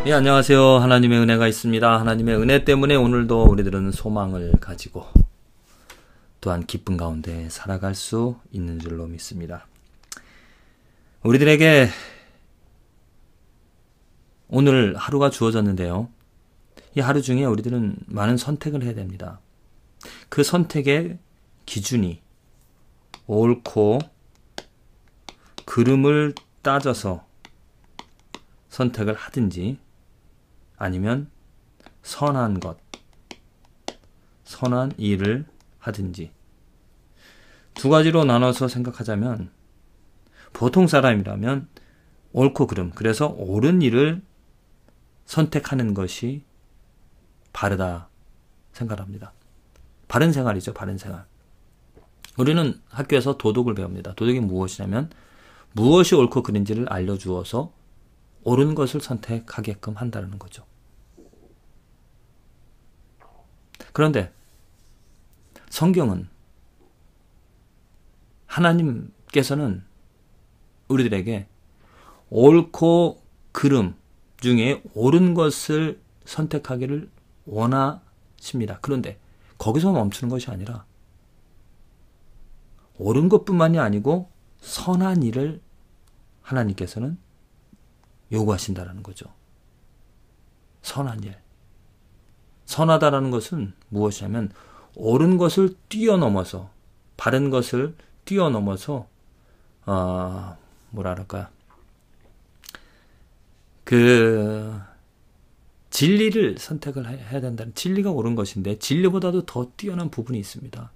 예, 안녕하세요. 하나님의 은혜가 있습니다. 하나님의 은혜 때문에 오늘도 우리들은 소망을 가지고 또한 기쁨 가운데 살아갈 수 있는 줄로 믿습니다. 우리들에게 오늘 하루가 주어졌는데요. 이 하루 중에 우리들은 많은 선택을 해야 됩니다. 그 선택의 기준이 옳고 그름을 따져서 선택을 하든지 아니면 선한 것, 선한 일을 하든지 두 가지로 나눠서 생각하자면 보통 사람이라면 옳고 그름, 그래서 옳은 일을 선택하는 것이 바르다 생각합니다. 바른 생활이죠, 바른 생활. 우리는 학교에서 도덕을 배웁니다. 도덕이 무엇이냐면 무엇이 옳고 그른지를 알려주어서 옳은 것을 선택하게끔 한다는 거죠. 그런데 성경은 하나님께서는 우리들에게 옳고 그름 중에 옳은 것을 선택하기를 원하십니다. 그런데 거기서 멈추는 것이 아니라 옳은 것뿐만이 아니고 선한 일을 하나님께서는 요구하신다는 거죠. 선한 일. 선하다라는 것은 무엇이냐면 옳은 것을 뛰어넘어서 바른 것을 뛰어넘어서 진리를 선택을 해야 된다는, 진리가 옳은 것인데 진리보다도 더 뛰어난 부분이 있습니다.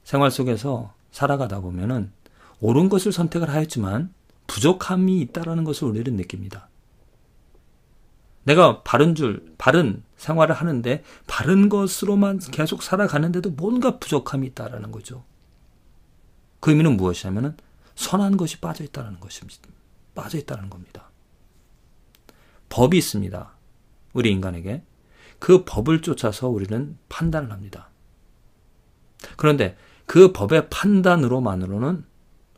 생활 속에서 살아가다 보면은 옳은 것을 선택을 하였지만 부족함이 있다는 것을 우리는 느낍니다. 내가 바른 생활을 하는데 바른 것으로만 계속 살아가는데도 뭔가 부족함이 있다는 거죠. 그 의미는 무엇이냐면 선한 것이 빠져있다는 것입니다. 빠져있다는 겁니다. 법이 있습니다. 우리 인간에게. 그 법을 쫓아서 우리는 판단을 합니다. 그런데 그 법의 판단으로만으로는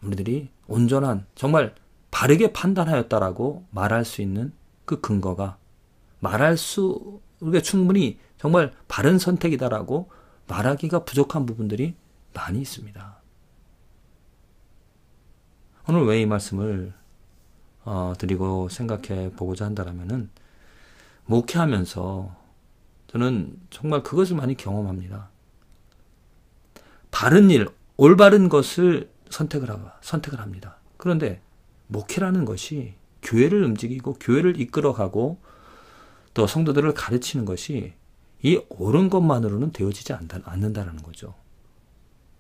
우리들이 온전한, 정말 바르게 판단하였다라고 말할 수 있는 그 근거가 우리가 충분히 정말 바른 선택이다라고 말하기가 부족한 부분들이 많이 있습니다. 오늘 왜 이 말씀을 드리고 생각해 보고자 한다면은 목회하면서 저는 정말 그것을 많이 경험합니다. 바른 일, 올바른 것을 선택을 합니다. 그런데 목회라는 것이 교회를 움직이고 교회를 이끌어가고 또 성도들을 가르치는 것이 이 옳은 것만으로는 되어지지 않는다는 거죠.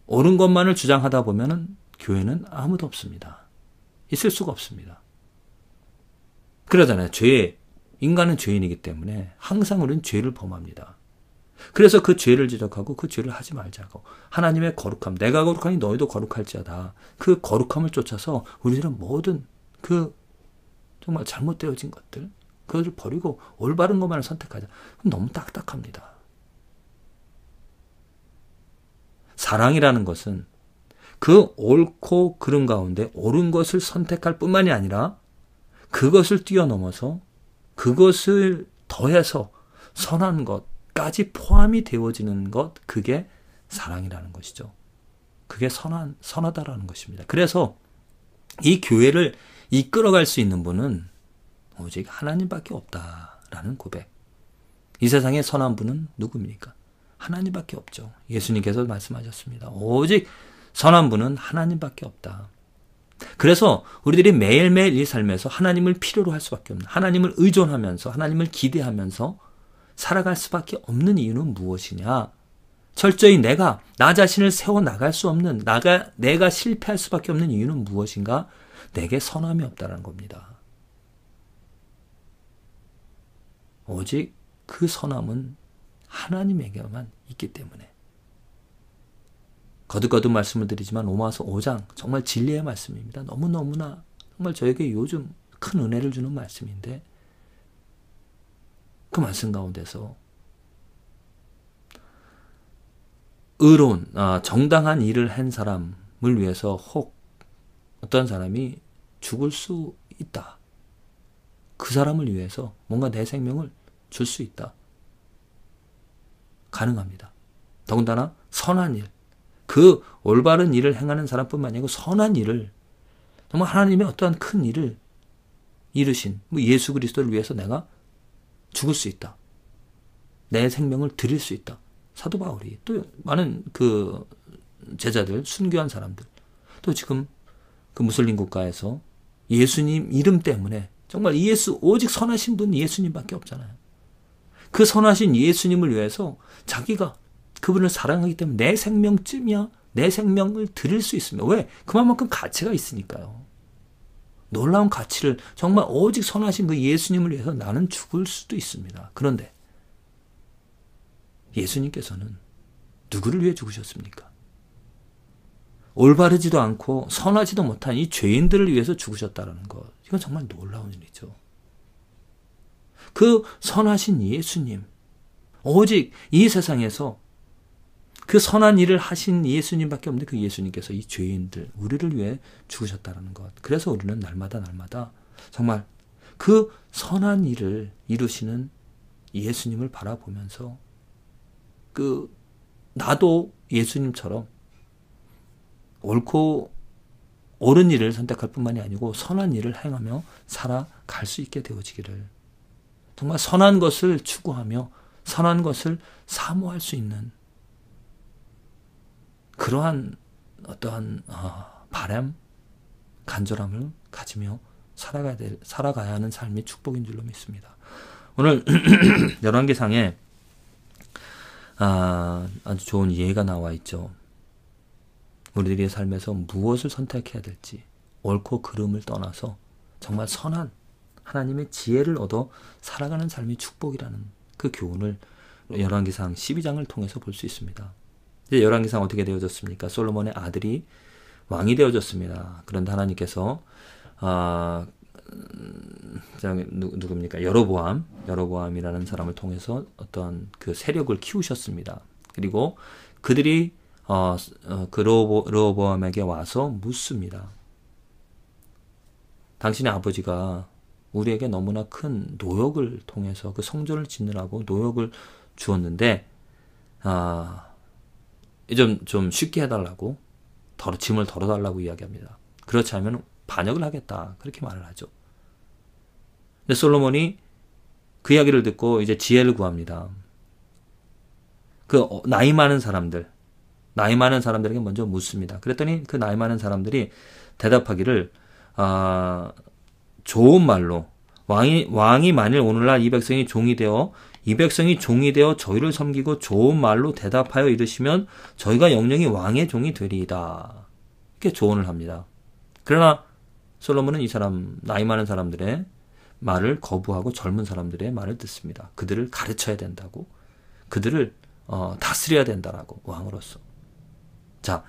옳은 것만을 주장하다 보면은 교회는 아무도 없습니다. 있을 수가 없습니다. 그러잖아요. 인간은 죄인이기 때문에 항상 우리는 죄를 범합니다. 그래서 그 죄를 지적하고 그 죄를 하지 말자고, 하나님의 거룩함, 내가 거룩하니 너희도 거룩할지어다, 그 거룩함을 쫓아서 우리들은 모든 정말 잘못되어진 것들, 그것을 버리고 올바른 것만을 선택하자. 그럼 너무 딱딱합니다. 사랑이라는 것은 그 옳고 그름 가운데 옳은 것을 선택할 뿐만이 아니라 그것을 뛰어넘어서 그것을 더해서 선한 것까지 포함이 되어지는 것, 그게 사랑이라는 것이죠. 그게 선하다라는 것입니다. 그래서 이 교회를 이끌어갈 수 있는 분은 오직 하나님밖에 없다라는 고백. 이 세상에 선한 분은 누굽니까? 하나님밖에 없죠. 예수님께서 말씀하셨습니다. 오직 선한 분은 하나님밖에 없다. 그래서 우리들이 매일매일 이 삶에서 하나님을 필요로 할 수밖에 없는, 하나님을 의존하면서 하나님을 기대하면서 살아갈 수밖에 없는 이유는 무엇이냐? 철저히 나 자신을 세워나갈 수 없는, 내가 실패할 수밖에 없는 이유는 무엇인가? 내게 선함이 없다는 겁니다. 오직 그 선함은 하나님에게만 있기 때문에. 거듭거듭 말씀을 드리지만 로마서 5장 정말 진리의 말씀입니다. 너무너무나 정말 저에게 요즘 큰 은혜를 주는 말씀인데, 그 말씀 가운데서 의로운, 정당한 일을 한 사람을 위해서 혹 어떤 사람이 죽을 수 있다. 그 사람을 위해서 뭔가 내 생명을 줄 수 있다. 가능합니다. 더군다나 선한 일, 그 올바른 일을 행하는 사람뿐만 아니고 선한 일을, 정말 하나님의 어떠한 큰 일을 이루신 예수 그리스도를 위해서 내가 죽을 수 있다. 내 생명을 드릴 수 있다. 사도 바울이, 또 많은 그 제자들, 순교한 사람들, 또 지금 그 무슬림 국가에서 예수님 이름 때문에 정말 오직 선하신 분 예수님밖에 없잖아요. 그 선하신 예수님을 위해서 자기가 그분을 사랑하기 때문에 내 생명쯤이야 내 생명을 드릴 수 있습니다. 왜? 그만큼 가치가 있으니까요. 놀라운 가치를, 정말 오직 선하신 그 예수님을 위해서 나는 죽을 수도 있습니다. 그런데 예수님께서는 누구를 위해 죽으셨습니까? 올바르지도 않고 선하지도 못한 이 죄인들을 위해서 죽으셨다는 것. 이건 정말 놀라운 일이죠. 그 선하신 예수님, 오직 이 세상에서 그 선한 일을 하신 예수님밖에 없는데 그 예수님께서 이 죄인들, 우리를 위해 죽으셨다는 것. 그래서 우리는 날마다 정말 그 선한 일을 이루시는 예수님을 바라보면서 나도 예수님처럼 옳고 옳은 일을 선택할 뿐만이 아니고 선한 일을 행하며 살아갈 수 있게 되어지기를, 정말 선한 것을 추구하며 선한 것을 사모할 수 있는 그러한 어떠한 바람, 간절함을 가지며 살아가야 하는 삶이 축복인 줄로 믿습니다. 오늘 열왕기상에 아주 좋은 예가 나와 있죠. 우리들의 삶에서 무엇을 선택해야 될지, 옳고 그름을 떠나서 정말 선한 하나님의 지혜를 얻어 살아가는 삶이 축복이라는 그 교훈을 열왕기상 12장을 통해서 볼 수 있습니다. 이제 열왕기상 어떻게 되어졌습니까? 솔로몬의 아들이 왕이 되어졌습니다. 그런데 하나님께서 누굽니까? 여로보암이라는 사람을 통해서 어떤 그 세력을 키우셨습니다. 그리고 그들이 그 르호보암에게 와서 묻습니다. 당신의 아버지가 우리에게 너무나 큰 노역을 통해서 그 성전을 짓느라고 노역을 주었는데 좀 쉽게 해달라고, 짐을 덜어달라고 이야기합니다. 그렇지 않으면 반역을 하겠다, 그렇게 말을 하죠. 근데 솔로몬이 그 이야기를 듣고 이제 지혜를 구합니다. 그 나이 많은 사람들에게 먼저 묻습니다. 그랬더니 그 나이 많은 사람들이 대답하기를 좋은 말로, 왕이 만일 오늘날 이 백성이 종이 되어 저희를 섬기고 좋은 말로 대답하여 이르시면 저희가 영영이 왕의 종이 되리이다. 이렇게 조언을 합니다. 그러나 솔로몬은 이 사람, 나이 많은 사람들의 말을 거부하고 젊은 사람들의 말을 듣습니다. 그들을 가르쳐야 된다고, 그들을 다스려야 된다라고, 왕으로서. 자,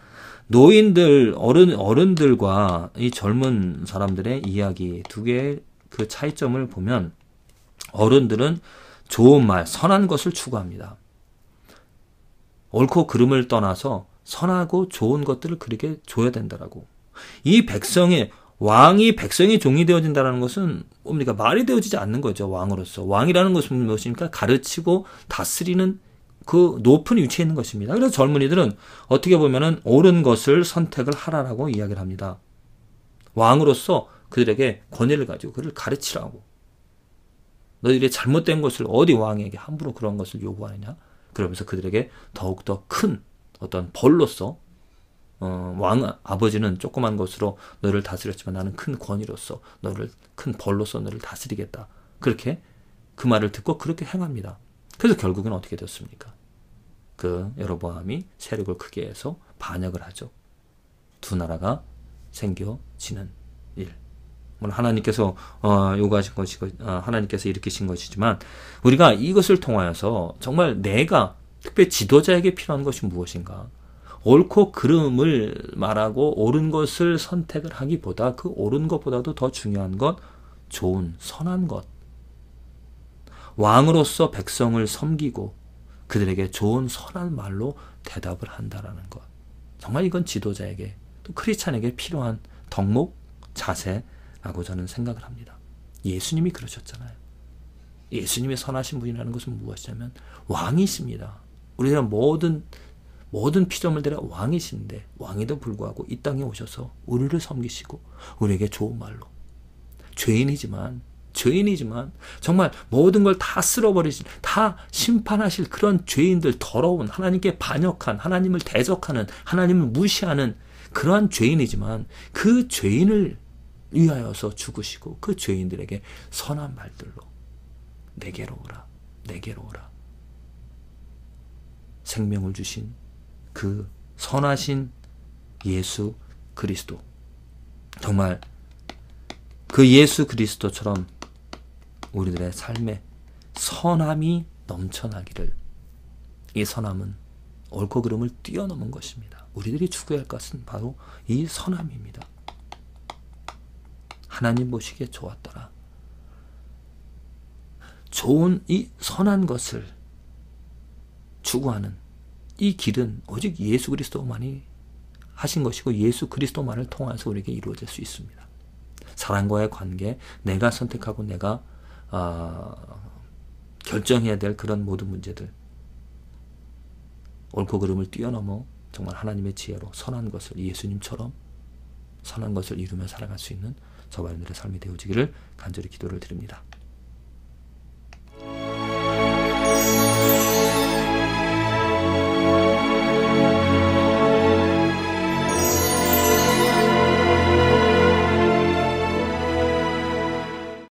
노인들, 어른들과 이 젊은 사람들의 이야기 두 개의 그 차이점을 보면, 어른들은 좋은 말, 선한 것을 추구합니다. 옳고 그름을 떠나서 선하고 좋은 것들을 그렇게 줘야 된다라고. 이 왕이 백성의 종이 되어진다는 것은 뭡니까? 말이 되어지지 않는 거죠, 왕으로서. 왕이라는 것은 무엇입니까? 가르치고 다스리는 그 높은 위치에 있는 것입니다. 그래서 젊은이들은 어떻게 보면은 옳은 것을 선택을 하라라고 이야기를 합니다. 왕으로서 그들에게 권위를 가지고 그를 가르치라고. 너희들이 잘못된 것을 어디 왕에게 함부로 그런 것을 요구하느냐? 그러면서 그들에게 더욱더 큰 어떤 벌로서, 아버지는 조그만 것으로 너를 다스렸지만 나는 큰 권위로서 큰 벌로서 너를 다스리겠다. 그렇게 그 말을 듣고 그렇게 행합니다. 그래서 결국은 어떻게 됐습니까? 그 여로보암이 세력을 크게 해서 반역을 하죠. 두 나라가 생겨지는 일. 물론 하나님께서 요구하신 것이고 하나님께서 일으키신 것이지만, 우리가 이것을 통하여서 정말 내가 특별히 지도자에게 필요한 것이 무엇인가? 옳고 그름을 말하고 옳은 것을 선택을 하기보다, 그 옳은 것보다도 더 중요한 것, 좋은 선한 것. 왕으로서 백성을 섬기고 그들에게 좋은 선한 말로 대답을 한다라는 것. 정말 이건 지도자에게, 또 크리스찬에게 필요한 덕목, 자세라고 저는 생각을 합니다. 예수님이 그러셨잖아요. 예수님의 선하신 분이라는 것은 무엇이냐면 왕이십니다. 우리는 모든 피조물들의 왕이신데 왕에도 불구하고 이 땅에 오셔서 우리를 섬기시고 우리에게 좋은 말로 죄인이지만 정말 모든 걸 다 쓸어버리신, 다 심판하실 그런 죄인들, 더러운, 하나님께 반역한, 하나님을 대적하는, 하나님을 무시하는 그러한 죄인이지만 그 죄인을 위하여서 죽으시고 그 죄인들에게 선한 말들로 내게로 오라, 내게로 오라. 생명을 주신 그 선하신 예수 그리스도, 정말 그 예수 그리스도처럼 우리들의 삶에 선함이 넘쳐나기를, 이 선함은 옳고 그름을 뛰어넘은 것입니다. 우리들이 추구할 것은 바로 이 선함입니다. 하나님 보시기에 좋았더라. 좋은 이 선한 것을 추구하는 이 길은 오직 예수 그리스도만이 하신 것이고 예수 그리스도만을 통해서 우리에게 이루어질 수 있습니다. 사랑과의 관계, 내가 선택하고 내가 결정해야 될 그런 모든 문제들, 옳고 그름을 뛰어넘어 정말 하나님의 지혜로 선한 것을, 예수님처럼 선한 것을 이루며 살아갈 수 있는 저와 여러분들의 삶이 되어지기를 간절히 기도를 드립니다.